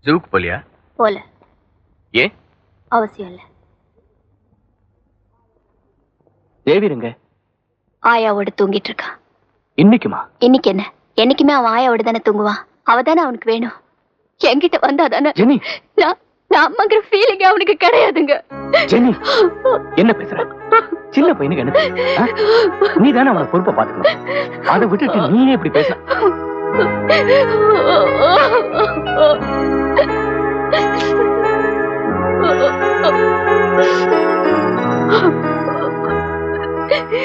ஜூக்கு போலியா? போல. ஏன்? அவசியம் இல்ல. தேவிருங்க? ஆயாவோட தூங்கிட்டு இருக்கா. இன்னைக்குமா? இன்னைக்கு என்ன? என்னைக்குமே அவன் ஆயாவோட தானே தூங்குவான். அவ தானே அவனுக்கு வேணும். என்கிட்ட வந்தா தானே. ஜெனி, நான் அம்மாங்கிற ஃபீலிங் அவனுக்கு கிடையாதுங்க. ஜெனி, என்ன பேசுற? சின்ன பையனுக்கு என்ன? நீ தானே அவனை பொறுப்பை பாத்துக்கணும். அதை விட்டுட்டு நீயே இப்படி பேச.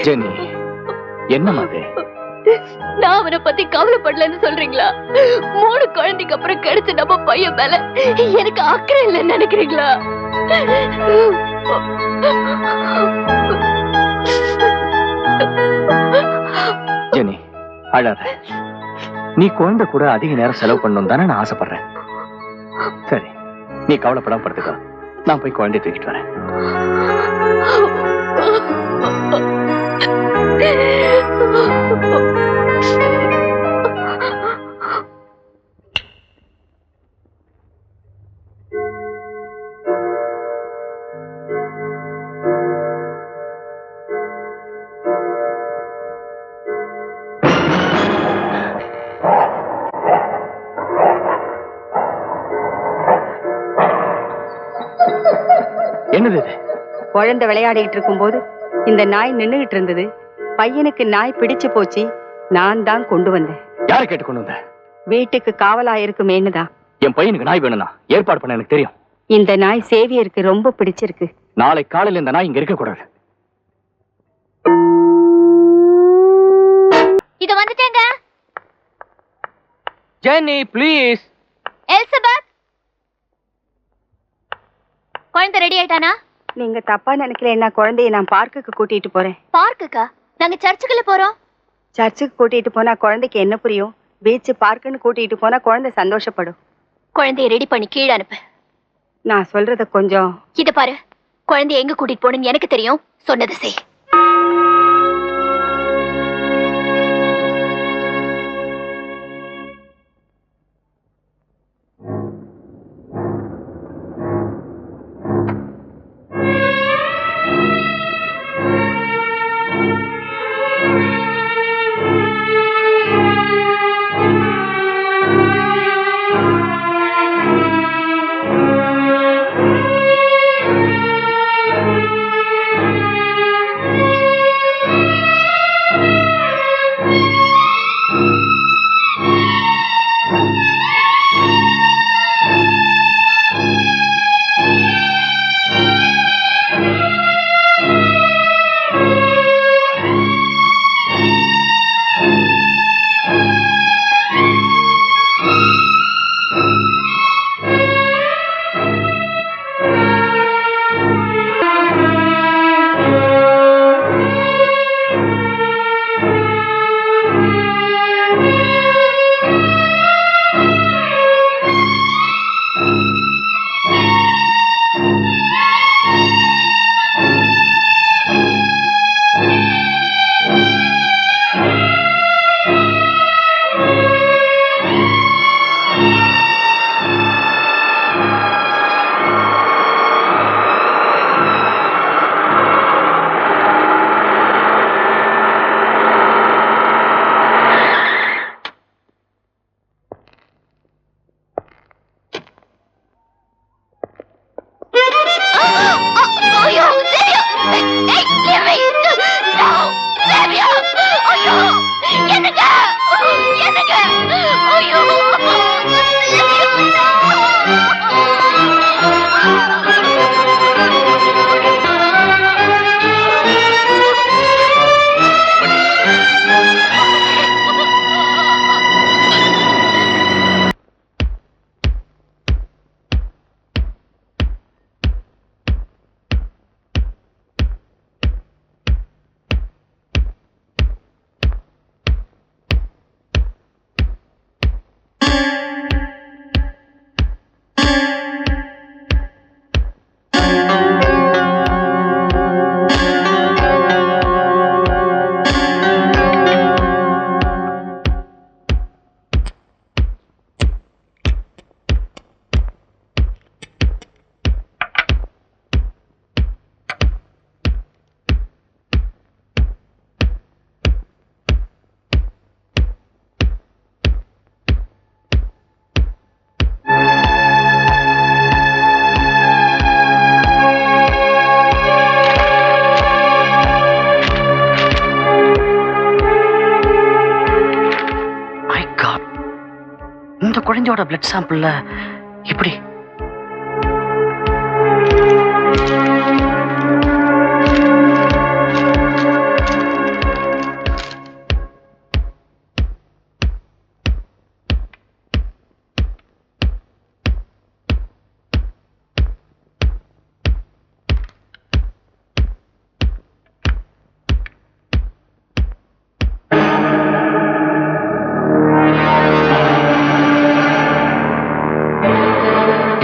ஜெனி, என்ன மாதிரி? நான் அவனை பத்தி கவலைப்படலன்னு சொல்றீங்களா? 3 குழந்தைக்கு அப்புறம் கிடைச்ச நம்ம பையன் மேல எனக்கு அக்கறை இல்லைன்னு நினைக்கிறீங்களா? ஜெனி, அழாத. நீ குழந்தை கூட அதிக நேரம் செலவு பண்ணணும் தானே நான் ஆசைப்படுறேன். சரி, நீ கவலைப்படாம படுத்துக்கோ. நான் போய் குழந்தைய தூக்கிட்டு வரேன். என்னது இது? குழந்தை விளையாடிட்டு இருக்கும் போது இந்த நாய் நின்னுகிட்டு இருந்தது. பையனுக்கு நாய் பிடிச்சு போச்சு. நான் தான் கொண்டு வந்தேன். யாரை கேட்டு கொண்டு வந்த? வீட்டுக்கு காவலா இருக்குமேன்னுதான். என் பையனுக்கு நாய் வேணும்னா ஏற்பாடு பண்ண எனக்கு தெரியும். இந்த நாய் சேவியருக்கு ரொம்ப பிடிச்சிருக்கு. நாளை காலையில் இந்த நாய் இங்க இருக்க கூடாது. இது வந்துட்டேங்க. Jenny, please. எலிசபெத், குழந்தை ரெடி ஆயிட்டானா? நீங்க தப்பா நினைக்கலன்னா குழந்தைய நான் பார்க்குக்கு கூட்டிட்டு போறேன். பார்க்குக்கா? நாங்க சர்ச்சுக்குள்ள போறோம். சர்ச்சுக்கு கூட்டிட்டு போனா குழந்தைக்கு என்ன புரியும்? பீச் பார்க்குன்னு கூட்டிட்டு போனா குழந்தை சந்தோஷப்படும். குழந்தைய ரெடி பண்ணி கீழே அனுப்பு. நான் சொல்றத கொஞ்சம். இத பாரு, குழந்தைய எங்க கூட்டிட்டு போகணும்னு எனக்கு தெரியும். சொன்னது செய். பையோட பிளட் சாம்பிள்ல இப்படி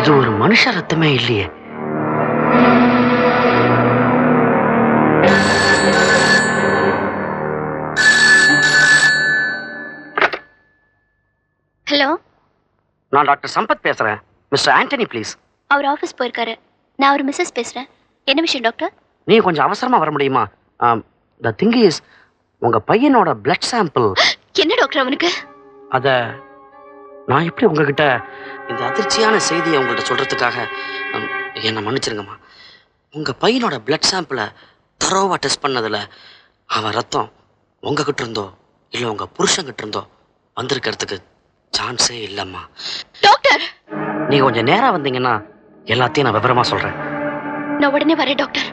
இது ஒரு மனுஷ ரத்தமே இல்லையே. ஹலோ, நான் டாக்டர் சம்பத் பேசுறேன். Mister Antony please. அவர் ஆபீஸ் போயிருக்காரு. நான் ஒரு மிஸ்ஸஸ் பேசுறேன். என்ன விஷயம் டாக்டர்? நீ கொஞ்சம் அவசரமா வர முடியுமா? த திங் இஸ், உங்க பையனோட பிளட் சாம்பிள். என்ன டாக்டர் அவனுக்கு? அத நான் எப்படி உங்ககிட்ட இந்த அதிர்ச்சியான செய்தியை உங்கள்கிட்ட சொல்றதுக்காக என்னை மன்னிச்சிருங்கம்மா. உங்க பையனோட பிளட் சாம்பிளை தரோவா டெஸ்ட் பண்ணதுல அவன் ரத்தம் உங்ககிட்ட இருந்தோ இல்லை உங்க புருஷங்கிட்ட இருந்தோ வந்திருக்கிறதுக்கு சான்ஸே இல்லைம்மா. டாக்டர், நீங்க கொஞ்சம் நேரா வந்தீங்கன்னா எல்லாத்தையும் நான் விவரமா சொல்றேன். நான் உடனே வரேன் டாக்டர்.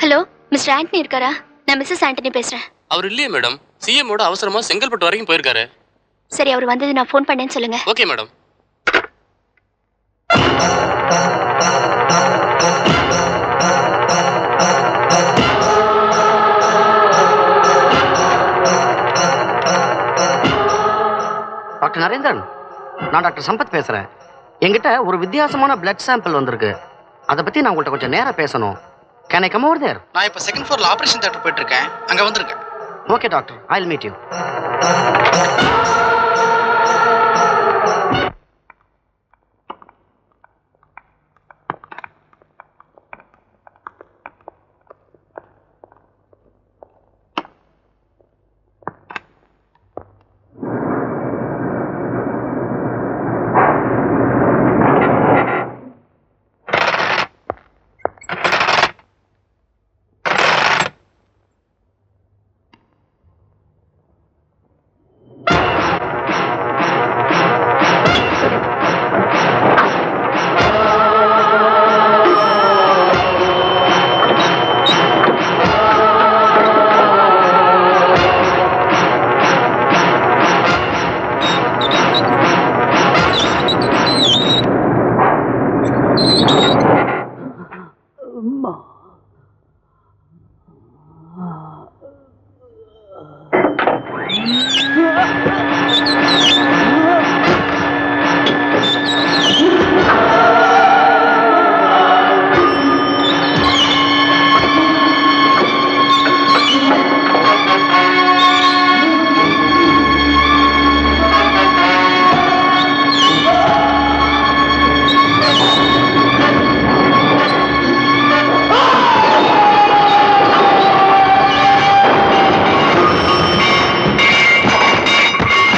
ஹலோ, மிஸ்டர் ஆண்டனி இருக்காரா? நான் மிஸ்ஸஸ் ஆண்டனி பேசுறேன். அவர் இல்லையே மேடம். சிஎம்மோட அவசரமா செங்கல்பட்டு வரைக்கும் போயிருக்காரு. சரி, அவர் வந்தது நான் ஃபோன் பண்ணேன்னு சொல்லுங்க. Okay madam. டாக்டர் நரேந்திரன், நான் டாக்டர் சம்பத் பேசுறேன். என்கிட்ட ஒரு வித்தியாசமான பிளட் சாம்பிள் வந்திருக்கு. அதை பத்தி நான் உங்கள்கிட்ட கொஞ்சம் நேரா பேசணும். Can I come over there? நான் இப்ப செகண்ட் ஃப்ளோர்ல ஆபரேஷன் தியேட்டர் போயிட்டு இருக்கேன். அங்க வந்திருக்கேன். Okay, doctor. I'll meet you.